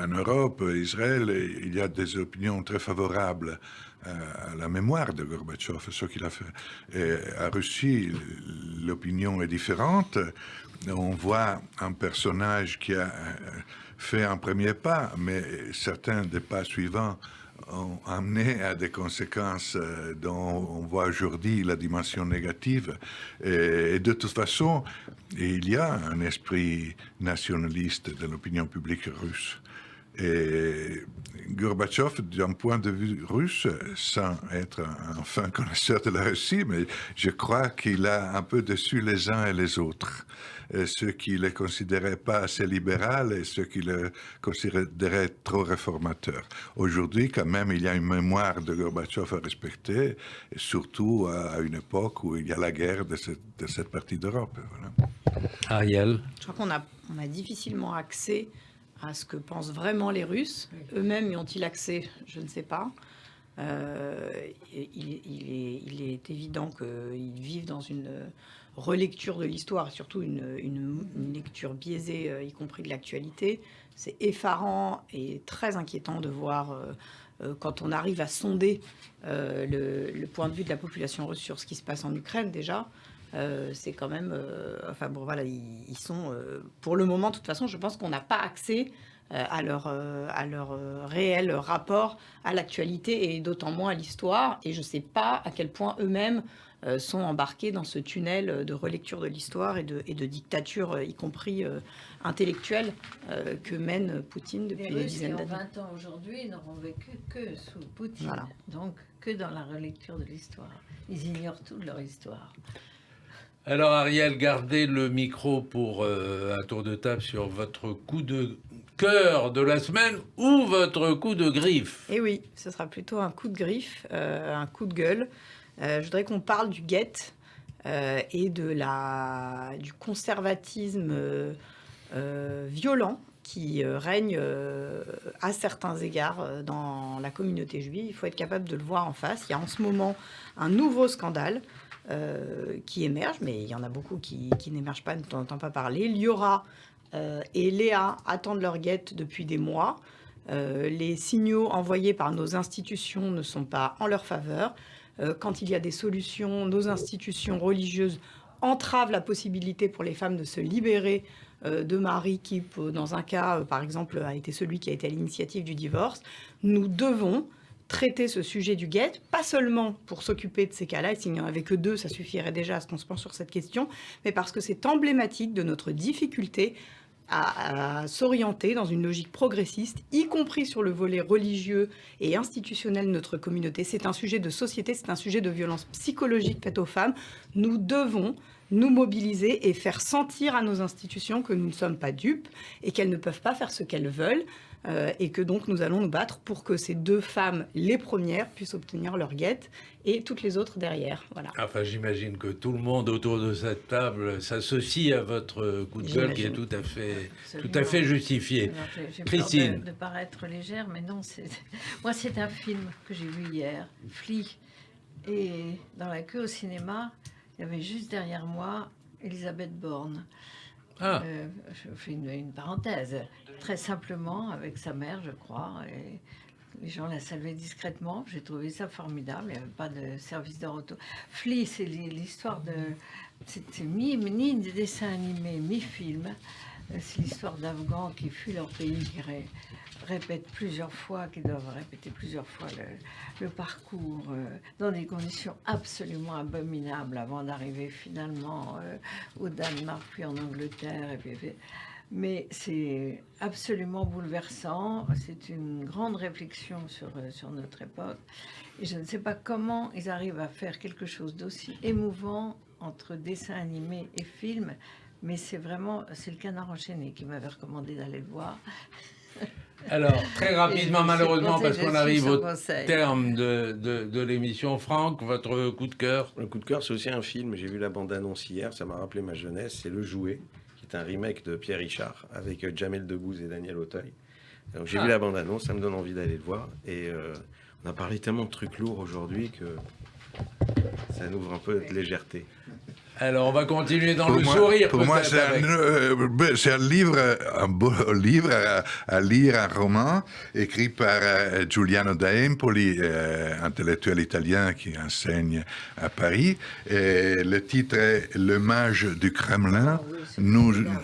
En Europe, Israël, il y a des opinions très favorables à la mémoire de Gorbatchev, ce qu'il a fait. Et à Russie, l'opinion est différente. On voit un personnage qui a fait un premier pas, mais certains des pas suivants ont amené à des conséquences dont on voit aujourd'hui la dimension négative. Et de toute façon, il y a un esprit nationaliste de l'opinion publique russe. Et Gorbatchev, d'un point de vue russe, sans être un fin connaisseur de la Russie, mais je crois qu'il a un peu dessus les uns et les autres. Ceux qui le considéraient pas assez libéral et ceux qui le considéraient trop réformateur. Aujourd'hui, quand même, il y a une mémoire de Gorbatchev à respecter, et surtout à une époque où il y a la guerre de cette partie d'Europe. Voilà. Ariel. Je crois qu'on a difficilement accès à ce que pensent vraiment les Russes. Eux-mêmes y ont-ils accès? Je ne sais pas. Il est évident qu'ils vivent dans une relecture de l'histoire, surtout une lecture biaisée, y compris de l'actualité. C'est effarant et très inquiétant de voir, quand on arrive à sonder le point de vue de la population russe sur ce qui se passe en Ukraine déjà. C'est quand même... enfin bon, voilà, ils sont... pour le moment, de toute façon, je pense qu'on n'a pas accès à leur réel rapport à l'actualité et d'autant moins à l'histoire. Et je ne sais pas à quel point eux-mêmes sont embarqués dans ce tunnel de relecture de l'histoire et de dictature, y compris intellectuelle, que mène Poutine depuis des dizaines d'années. Les Russes qui ont 20 ans aujourd'hui n'auront vécu que sous Poutine, Voilà. donc que dans la relecture de l'histoire. Ils ignorent toute leur histoire. Alors Ariel, gardez le micro pour un tour de table sur votre coup de cœur de la semaine ou votre coup de griffe. Et oui, ce sera plutôt un coup de griffe, un coup de gueule. Je voudrais qu'on parle du guet et du conservatisme violent qui règne à certains égards dans la communauté juive. Il faut être capable de le voir en face. Il y a en ce moment un nouveau scandale qui émerge, mais il y en a beaucoup qui n'émergent pas, dont on n'entend pas parler. Liora et Léa attendent leur guette depuis des mois. Les signaux envoyés par nos institutions ne sont pas en leur faveur. Quand il y a des solutions, nos institutions religieuses entravent la possibilité pour les femmes de se libérer de mari qui, dans un cas, par exemple, a été celui qui a été à l'initiative du divorce. Nous devons traiter ce sujet du guet, pas seulement pour s'occuper de ces cas-là, et s'il n'y en avait que 2, ça suffirait déjà à ce qu'on se penche sur cette question, mais parce que c'est emblématique de notre difficulté à s'orienter dans une logique progressiste, y compris sur le volet religieux et institutionnel de notre communauté. C'est un sujet de société, c'est un sujet de violence psychologique faite aux femmes. Nous devons nous mobiliser et faire sentir à nos institutions que nous ne sommes pas dupes et qu'elles ne peuvent pas faire ce qu'elles veulent et que donc nous allons nous battre pour que ces 2 femmes, les premières, puissent obtenir leur guette et toutes les autres derrière. Voilà. Enfin, j'imagine que tout le monde autour de cette table s'associe à votre coup de gueule qui est tout à fait justifié. J'ai Christine. peur de paraître légère, mais non, moi c'est un film que j'ai vu hier, Flea. Et dans la queue au cinéma, il y avait juste derrière moi Elisabeth Borne. Ah. Je fais une parenthèse. Très simplement, avec sa mère, je crois. Et les gens la saluaient discrètement. J'ai trouvé ça formidable. Il n'y avait pas de service de retour. Flea, c'est l'histoire de... C'était ni des dessins animés, mi-film. C'est l'histoire d'Afghans qui fuient leur pays, qui répètent plusieurs fois, qui doivent répéter plusieurs fois le parcours dans des conditions absolument abominables avant d'arriver finalement au Danemark, puis en Angleterre. Mais c'est absolument bouleversant. C'est une grande réflexion sur notre époque. Et je ne sais pas comment ils arrivent à faire quelque chose d'aussi émouvant entre dessin animé et film. Mais c'est le Canard enchaîné qui m'avait recommandé d'aller le voir. Alors, très rapidement, malheureusement, parce qu'on arrive au conseil. terme de l'émission. Franck, votre coup de cœur? Le coup de cœur, c'est aussi un film. J'ai vu la bande-annonce hier, ça m'a rappelé ma jeunesse. C'est Le Jouet, qui est un remake de Pierre Richard avec Jamel Debbouze et Daniel Auteuil. Donc j'ai vu la bande-annonce, ça me donne envie d'aller le voir. Et on a parlé tellement de trucs lourds aujourd'hui que ça nous ouvre un peu de légèreté. Alors, on va continuer dans le sourire. Pour moi, peut-être, c'est un livre, un beau livre à lire, un roman écrit par Giuliano d'Empoli, intellectuel italien qui enseigne à Paris. Et le titre est Le mage du Kremlin.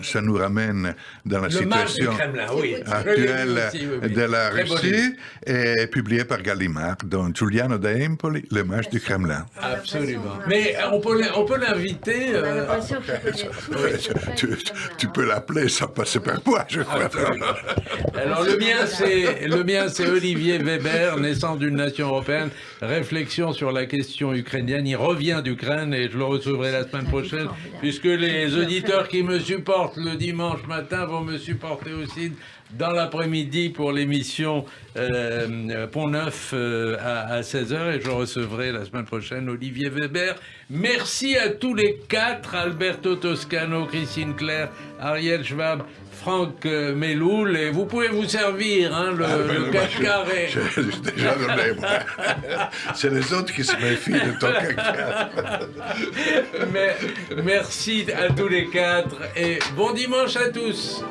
Ça nous ramène dans la situation actuelle de la Russie, et publié par Gallimard, donc Giuliano d'Empoli, Le mage du Kremlin. Absolument. Mais on peut l'inviter invité. On a l'impression qu'il connaît tout. Ouais, tu peux l'appeler sans passer par moi, je crois. Alors le mien c'est Olivier Weber, naissant d'une nation européenne, réflexion sur la question ukrainienne. Il revient d'Ukraine et je le recevrai la semaine prochaine, puisque les auditeurs qui me supportent le dimanche matin vont me supporter aussi dans l'après-midi pour l'émission Pont Neuf à 16h, et je recevrai la semaine prochaine Olivier Weber. Merci à tous les quatre, Alberto Toscano, Christine Claire, Ariel Schwab, Franck Meloul, et vous pouvez vous servir, hein, le 4 carré. J'ai déjà donné, moi. C'est les autres qui se méfient de ton 4. Mais merci à tous les quatre et bon dimanche à tous.